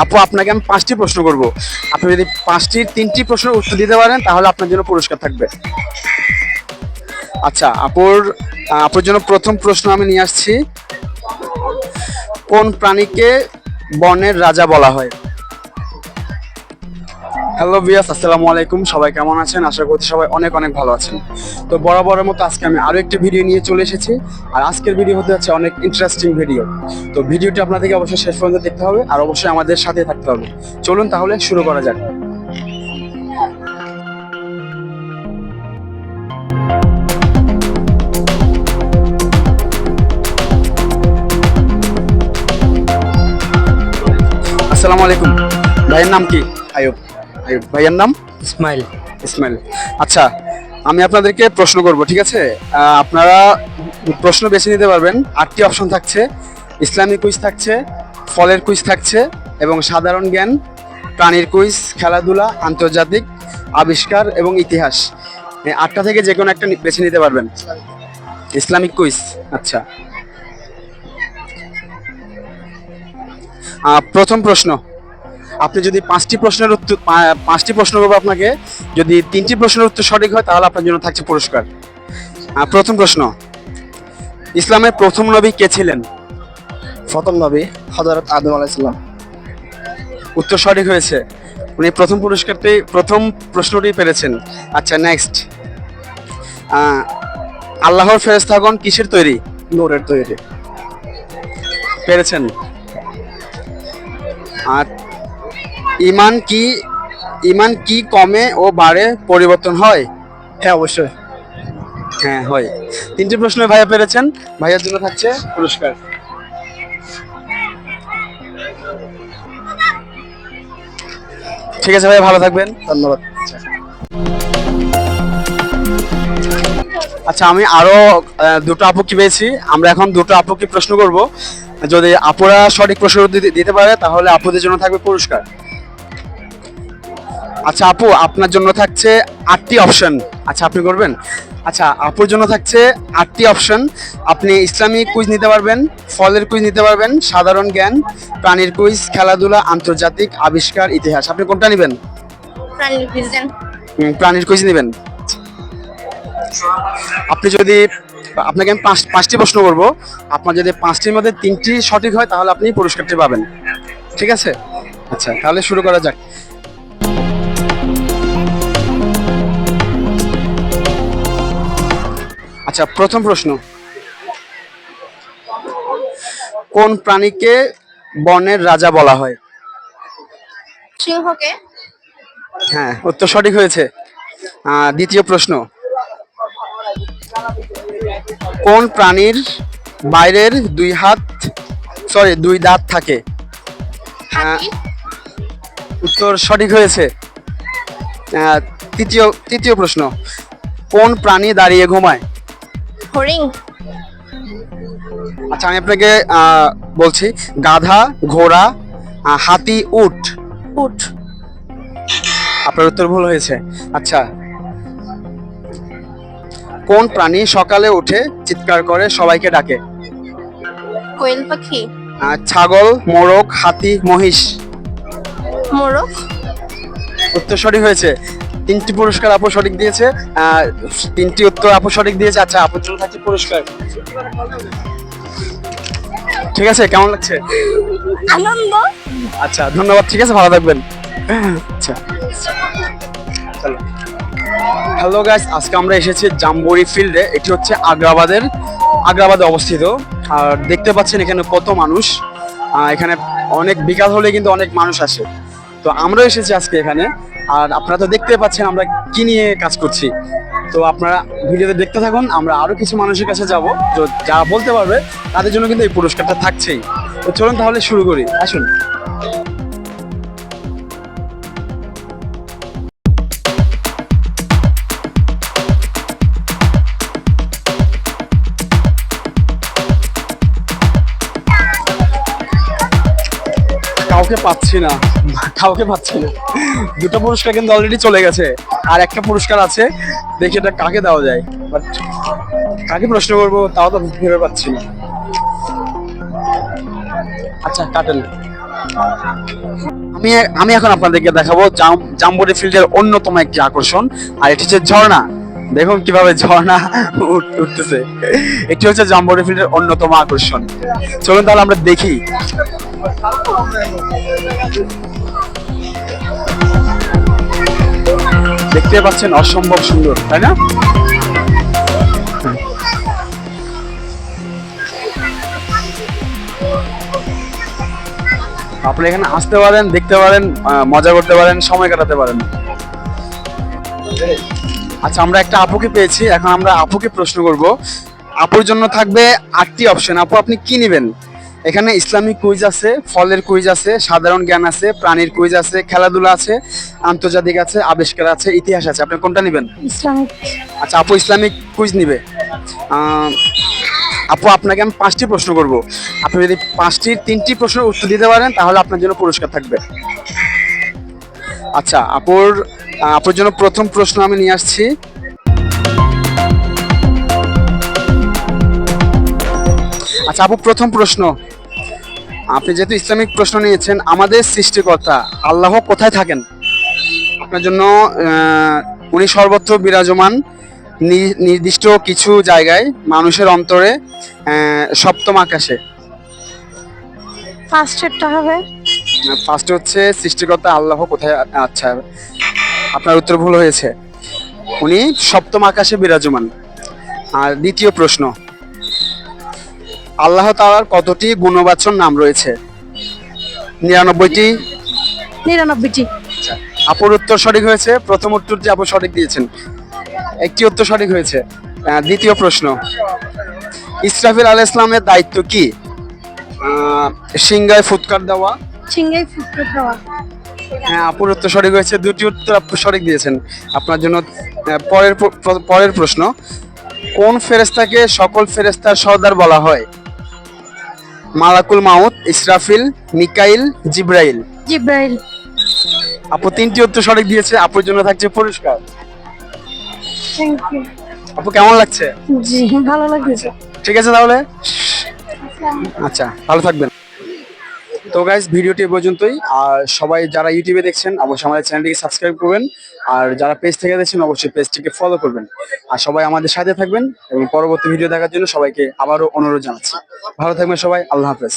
আপু আপনাকে আমি 5টি প্রশ্ন করব। আপনি যদি 5টির 3টি প্রশ্নের উত্তর দিতে পারেন তাহলে আপনার জন্য পুরস্কার থাকবে। আচ্ছা, আপুর জন্য প্রথম প্রশ্ন আমি নিয়ে আসছি। কোন প্রাণীকে বনের রাজা বলা হয়? হ্যালো ভিউয়ার্স, আসসালামু আলাইকুম। সবাই কেমন আছেন? আশা করছি সবাই অনেক অনেক ভালো আছেন। তো বরাবরের মতো আজকে আমি আরো একটি ভিডিও নিয়ে চলে এসেছি। আর আজকের ভিডিও হতে যাচ্ছে অনেক ইন্টারেস্টিং ভিডিও। তো ভিডিওটি আপনাদেরকে অবশ্যই শেষ পর্যন্ত দেখতে হবে আর অবশ্যই আমাদের সাথে থাকতে হবে। চলুন তাহলে শুরু করা যাক। আসসালামু আলাইকুম। ভাইয়ের নাম কি? আয়ুব। আইয়ুব। ভাইয়ের নাম? ইসমাইল। ইসমাইল। আচ্ছা, আমি আপনাদেরকে প্রশ্ন করব, ঠিক আছে? আপনারা প্রশ্ন বেছে নিতে পারবেন। 8টি অপশন থাকছে। ইসলামিক কুইজ থাকছে, ফলের কুইজ থাকছে এবং সাধারণ জ্ঞান, প্রাণীর কুইজ, খেলাধুলা, আন্তর্জাতিক, আবিষ্কার এবং ইতিহাস। এই 8টা থেকে যে কোনো একটা বেছে নিতে পারবেন। Islamic quiz. আচ্ছা, প্রথম প্রশ্ন। আপনি যদি 5টি প্রশ্ন করবো আপনাকে, যদি 3টি প্রশ্নের উত্তর সঠিক হয় তাহলে আপনার জন্য থাকছে পুরস্কার। প্রথম প্রশ্ন, ইসলামের প্রথম নবী কে ছিলেন? প্রথম নবী হযরত আদম আলাইহিস সালাম। উত্তর সঠিক হয়েছে। উনি প্রথম প্রশ্নটি পেরেছেন। আচ্ছা, নেক্সট। আল্লাহর ফেরেশতাগণ কিসের তৈরি? নূরের তৈরি। পেরেছেন। আর ইমান কি কমে ও বাড়ে, পরিবর্তন হয়? হ্যাঁ, অবশ্যই। হ্যাঁ, হয়। 3টি প্রশ্ন ভাইয়া পেরেছেন। ভাইয়ার জন্য থাকছে পুরস্কার। ঠিক আছে ভাই, ভালো থাকবেন। ধন্যবাদ। আচ্ছা, আমি আরো দুটো আপুকে পেয়েছি। আমরা এখন দুটো আপুকে প্রশ্ন করব। যদি আপুরা সঠিক প্রশ্ন দিতে পারে তাহলে আপুদের জন্য থাকবে পুরস্কার। আচ্ছা আপু, আপনার জন্য থাকছে 8টি অপশন। আচ্ছা, আপনি করবেন? আচ্ছা, আপুর জন্য থাকছে 8টি অপশন। আপনি ইসলামিক কুইজ নিতে পারবেন, ফলের কুইজ নিতে পারবেন, সাধারণ জ্ঞান, প্রাণীর কুইজ, খেলাধুলা, আন্তর্জাতিক, আবিষ্কার, ইতিহাস। আপনি কোনটা নেবেন? প্রাণীর কুইজ নেবেন। আপনাকে আমি 5টি প্রশ্ন করব। আপনার যদি 5টির মধ্যে 3টি সঠিক হয় তাহলে আপনি পুরস্কারটি পাবেন। ঠিক আছে? আচ্ছা, তাহলে শুরু করা যাক। আচ্ছা, প্রথম প্রশ্ন, কোন প্রাণীকে বনের রাজা বলা হয়? সিংহকে। হ্যাঁ, উত্তর সঠিক হয়েছে। দ্বিতীয় প্রশ্ন, কোন প্রাণীর বাইরের দুই দাঁত থাকে? হাতি। উত্তর সঠিক হয়েছে। তৃতীয় প্রশ্ন, কোন প্রাণী দাঁড়িয়ে ঘুমায়? হরিণ। আচ্ছা, আমি আপনাকে বলছি, গাধা, ঘোড়া, হাতি, উট। উট। আপনার উত্তর ভুল হয়েছে। আচ্ছা, কোন প্রাণী সকালে উঠে চিৎকার করে সবাইকে ডাকে? কোয়েল পাখি। ছাগল, মোরগ, হাতি, মহিষ। মোরগ। উত্তর সঠিক হয়েছে। 3টি পুরস্কার আপু সঠিক দিয়েছে। 3টি উত্তর আপু সঠিক দিয়েছে। আচ্ছা, আপুর জন্য থাকছে পুরস্কার। ঠিক আছে, কেমন লাগছে? আনন্দ। আচ্ছা, ধন্যবাদ। ঠিক আছে, ভালো থাকবেন। আচ্ছা, চলো। হ্যালো গাইস, আজকে আমরা এসেছি জাম্বুরি ফিল্ডে। এটি হচ্ছে আগ্রাবাদে অবস্থিত। আর দেখতে পাচ্ছেন এখানে কত মানুষ। এখানে অনেক বিকাল হলে কিন্তু অনেক মানুষ আসে। তো আমরা এসেছি আজকে এখানে। আর আপনারা তো দেখতে পাচ্ছেন আমরা কি নিয়ে কাজ করছি। তো আপনারা ভিডিওতে দেখতে থাকুন। আমরা আরো কিছু মানুষের কাছে যাব, তো যারা বলতে পারবে তাদের জন্য কিন্তু এই পুরস্কারটা থাকছেই। তো চলুন তাহলে শুরু করি, আসুন। কাউকে পাচ্ছি না। দুটো পুরস্কার কিন্তু অলরেডি চলে গেছে, আর একটা পুরস্কার আছে। দেখি এটা কাকে দেওয়া যায়, বাট কাকে প্রশ্ন করবো তাও তো ভেবে পাচ্ছি না। আচ্ছা, কাটেন। আমি আমি এখন আপনাদেরকে দেখাবো জাম্বুরি ফিল্ডের অন্যতম একটি আকর্ষণ, আর এটি হচ্ছে ঝর্ণা। দেখুন কিভাবে ঝর্ণা উঠতেছে। এটি হচ্ছে জাম্বুরি ফিল্ডের অন্যতম আকর্ষণ। চলুন তাহলে আমরা দেখি। দেখতে পাচ্ছেন অসম্ভব সুন্দর, তাই না? আপনি এখানে আসতে পারেন, দেখতে পারেন, মজা করতে পারেন, সময় কাটাতে পারেন। আচ্ছা, আমরা একটা আপুকে পেয়েছি, এখন আমরা আপুকে প্রশ্ন করব। আপুর জন্য থাকবে 8টি অপশন। আপু, আপনি কি নেবেন? এখানে ইসলামিক কুইজ আছে, ফলের কুইজ আছে, সাধারণ জ্ঞান আছে, প্রাণীর কুইজ আছে, খেলাধুলা আছে, আন্তর্জাতিক আছে, আবিষ্কার আছে, ইতিহাস আছে। আপনি কোনটা নেবেন? ইসলামিক। আচ্ছা, আপু ইসলামিক কুইজ নিবে। আপু, আপনাকে আমি 5টি প্রশ্ন করব। আপনি যদি 3টি প্রশ্নের উত্তর দিতে পারেন তাহলে আপনার জন্য পুরস্কার থাকবে। আচ্ছা, আপুর জন্য প্রথম প্রশ্ন আমি নিয়ে আসছি। আচ্ছা আপু, প্রথম প্রশ্ন, আপনি যেহেতু ইসলামিক প্রশ্ন নিয়েছেন, আমাদের সৃষ্টিকর্তা আল্লাহ কোথায় থাকেন? আপনার জন্য উনি সর্বত্র বিরাজমান, নির্দিষ্ট কিছু জায়গায়, মানুষের অন্তরে, সপ্তম আকাশে। ফার্স্টেরটা হবে। ফার্স্ট হচ্ছে সৃষ্টিকর্তা আল্লাহ কোথায়। আচ্ছা, আপনার উত্তর ভুল হয়েছে, উনি সপ্তম আকাশে বিরাজমান। আর দ্বিতীয় প্রশ্ন, আল্লাহ তাআলার কতটি গুণবাচক নাম রয়েছে? 99টি। 99টি। আপুর উত্তর সঠিক হয়েছে। প্রথম উত্তরটি আপু সঠিক দিয়েছেন, একটি উত্তর সঠিক হয়েছে। দ্বিতীয় প্রশ্ন, ইসরাফিল আলাইহিস সালামের দায়িত্ব কি? সিংহায় ফুৎকার দেওয়া। সিংহে ফুৎকার দেওয়া। হ্যাঁ, আপুর উত্তর সঠিক হয়েছে, দুটি উত্তর আপু সঠিক দিয়েছেন। আপনার জন্য পরের প্রশ্ন, কোন ফেরেশতাকে সকল ফেরেশতার সর্দার বলা হয়? মালাকুল মাউত, ইসরাফিল, মিকাইল, জিব্রাইল। জিব্রাইল। আপু 3টি উত্তর সঠিক দিয়েছে, আপুর জন্য থাকছে পুরস্কার। Thank you. আপু কেমন লাগছে? জি, ভালো লাগছে। ঠিক আছে তাহলে, আচ্ছা ভালো থাকবেন। তো গাইস, ভিডিওটি এ পর্যন্তই। আর সবাই যারা ইউটিউবে দেখছেন অবশ্যই আমাদের চ্যানেলটিকে সাবস্ক্রাইব করবেন, আর যারা পেজ থেকে দেখছেন অবশ্যই পেজটিকে ফলো করবেন। আর সবাই আমাদের সাথে থাকবেন এবং পরবর্তী ভিডিও দেখার জন্য সবাইকে আবারও অনুরোধ জানাচ্ছি। ভালো থাকবেন সবাই, আল্লাহ হাফেজ।